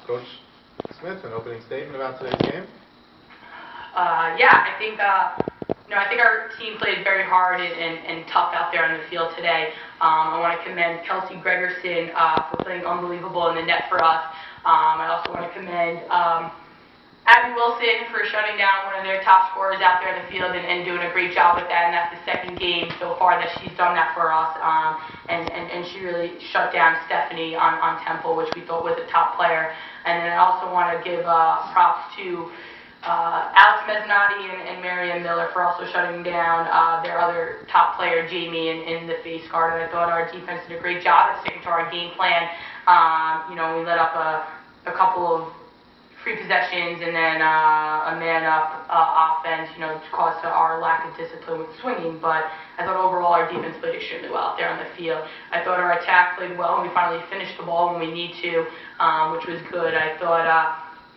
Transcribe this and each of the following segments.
Coach Smith, an opening statement about today's game? Yeah, I think our team played very hard and tough out there on the field today. I want to commend Kelsey Gregerson for playing unbelievable in the net for us. I also want to commend Abby Wilson for shutting down one of their top scorers out there in the field and doing a great job with that. And that's the second game so far that she's done that for us. And she really shut down Stephanie on Temple, which we thought was a top player. And then I also want to give props to Alex Mezzanotte and Marianne Miller for also shutting down their other top player, Jamie, in the face guard. And I thought our defense did a great job at sticking to our game plan. We let up a couple of free possessions and then a man-up offense, caused our lack of discipline with swinging. But I thought overall our defense played extremely well out there on the field. I thought our attack played well, and we finally finished the ball when we need to, which was good. I thought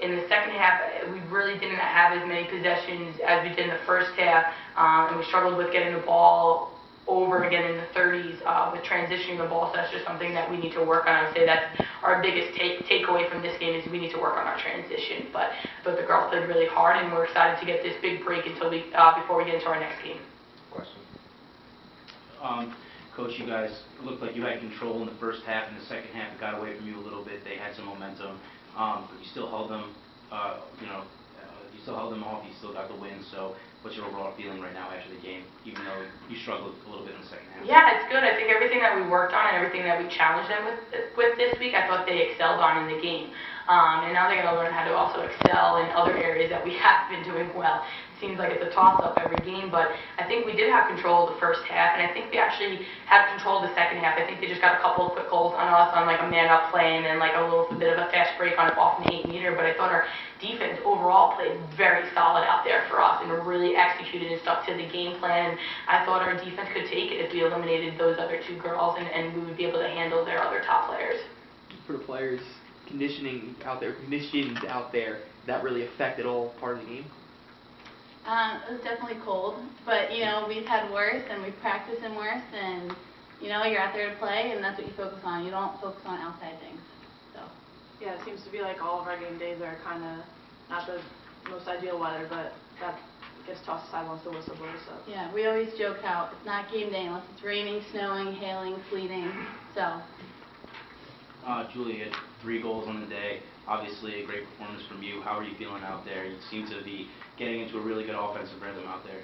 in the second half, we really didn't have as many possessions as we did in the first half, and we struggled with getting the ball over again in the 30s with transitioning the ball, so that's just something that we need to work on. I would say that's our biggest takeaway from this game is we need to work on our transition. But I thought the girls played really hard, and we're excited to get this big break before we get into our next game. Question. Coach, you guys looked like you had control in the first half. In the second half, it got away from you a little bit. They had some momentum, but you still held them. You still held them off. You still got the win. So, what's your overall feeling right now after the game, even though you struggled a little bit in the second half? Yeah, it's good. I think everything that we worked on and everything that we challenged them with this week, I thought they excelled on in the game. And now they got to learn how to also excel in other areas that we have been doing well. It seems like it's a toss-up every game, but I think we did have control of the first half, and I think we actually had control of the second half. I think they just got a couple of quick goals on us on like a man-up play and then like a little bit of a fast break on off an 8-meter, but I thought our defense overall played very solid out there for us and really executed and stuck to the game plan. And I thought our defense could take it if we eliminated those other two girls, and we would be able to handle their other top players. For the players conditioned out there, that really affected all part of the game? It was definitely cold, but we've had worse and we've practiced in worse, and you're out there to play, and that's what you focus on. You don't focus on outside things. So yeah, it seems to be like all of our game days are kind of not the most ideal weather, but that gets tossed aside once the whistle blows. So yeah, we always joke how it's not game day unless it's raining, snowing, hailing, sleeting. So Julie had 3 goals on the day. Obviously, a great performance from you. How are you feeling out there? You seem to be getting into a really good offensive rhythm out there.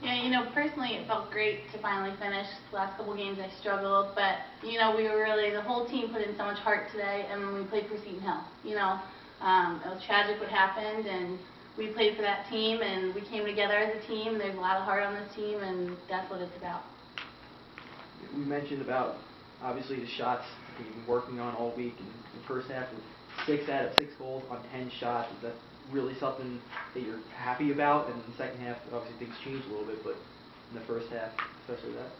Yeah, personally, it felt great to finally finish. The last couple games I struggled, but we were really, the whole team put in so much heart today, and we played for Seton Hill. It was tragic what happened, and we played for that team, and we came together as a team. There's a lot of heart on this team, and that's what it's about. We mentioned about obviously the shots that you've been working on all week. In the first half, 6 out of 6 goals on 10 shots. Is that really something that you're happy about? And in the second half, obviously things changed a little bit, but in the first half, especially that.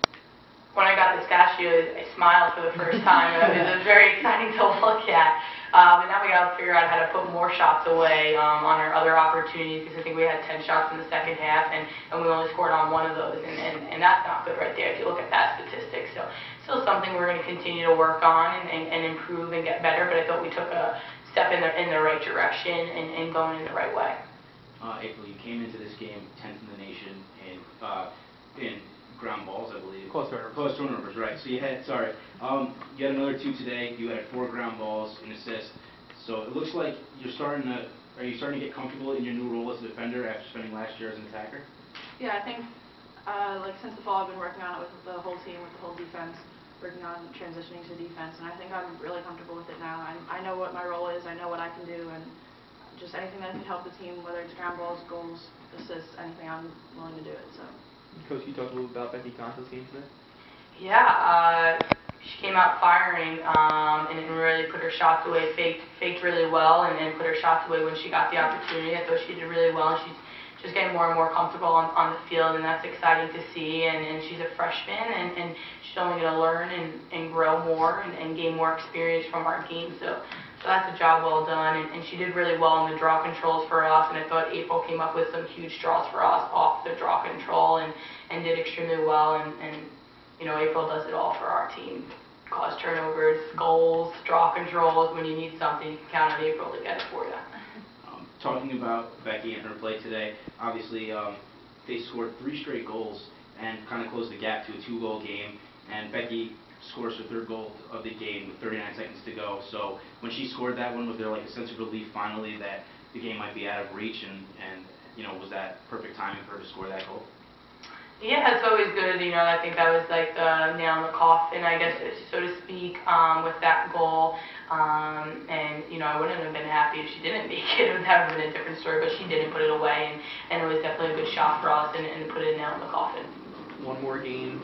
When I got the statue, I smiled for the first time. It was very exciting to look at. But now we got to figure out how to put more shots away on our other opportunities, because I think we had 10 shots in the second half, and we only scored on 1 of those, and that's not good right there if you look at that statistic. So still something we're going to continue to work on and improve and get better, but I thought we took a step in the right direction and going in the right way. April, you came into this game 10th in the nation in ground balls, I believe. Close turnovers. Close turnovers, right. So you had another 2 today. You had 4 ground balls, an assist. So it looks like are you starting to get comfortable in your new role as a defender after spending last year as an attacker? yeah, I think since the fall I've been working on it with the whole team, with the whole defense, working on transitioning to defense, and I think I'm really comfortable with it now. I know what my role is, I know what I can do, and just anything that can help the team, whether it's ground balls, goals, assists, anything, I'm willing to do it. So. Coach, you talked a little about Becky Conta's game today? Yeah, she came out firing and really put her shots away, faked really well, and put her shots away when she got the opportunity. I thought she did really well, and she's just getting more and more comfortable on the field, and that's exciting to see. And she's a freshman, and she's only going to learn and grow more and gain more experience from our game. So that's a job well done, and she did really well in the draw controls for us, and I thought April came up with some huge draws for us off the draw control and did extremely well, and April does it all for our team. cause turnovers, goals, draw controls. When you need something, you can count on April to get it for you. Talking about Becky and her play today, obviously they scored 3 straight goals and kind of closed the gap to a 2-goal game. And Becky scores her 3rd goal of the game with 39 seconds to go. So when she scored that one, was there like a sense of relief finally that the game might be out of reach? And you know, was that perfect timing for her to score that goal? Yeah, it's always good. You know, I think that was like the nail in the coffin, I guess, so to speak, with that goal. And, you know, I wouldn't have been happy if she didn't make it. It would have been a different story, but she didn't put it away, and it was definitely a good shot for us and put a nail in the coffin. One more game,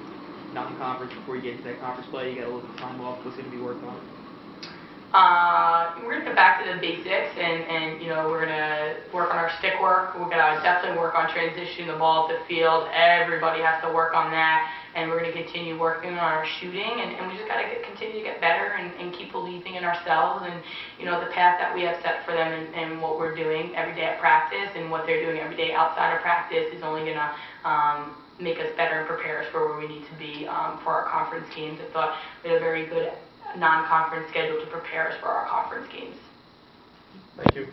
non-conference, before you get into that conference play. You got a little bit of time off. What's going to be worked on? We're going to get back to the basics, and you know, we're going to work on our stick work. We're going to definitely work on transitioning the ball to the field. Everybody has to work on that, and we're going to continue working on our shooting, and we just got to continue to get better and keep believing in ourselves, and you know, the path that we have set for them and what we're doing every day at practice and what they're doing every day outside of practice is only going to make us better and prepare us for where we need to be for our conference games. I thought we had a very good non-conference schedule to prepare us for our conference games. Thank you.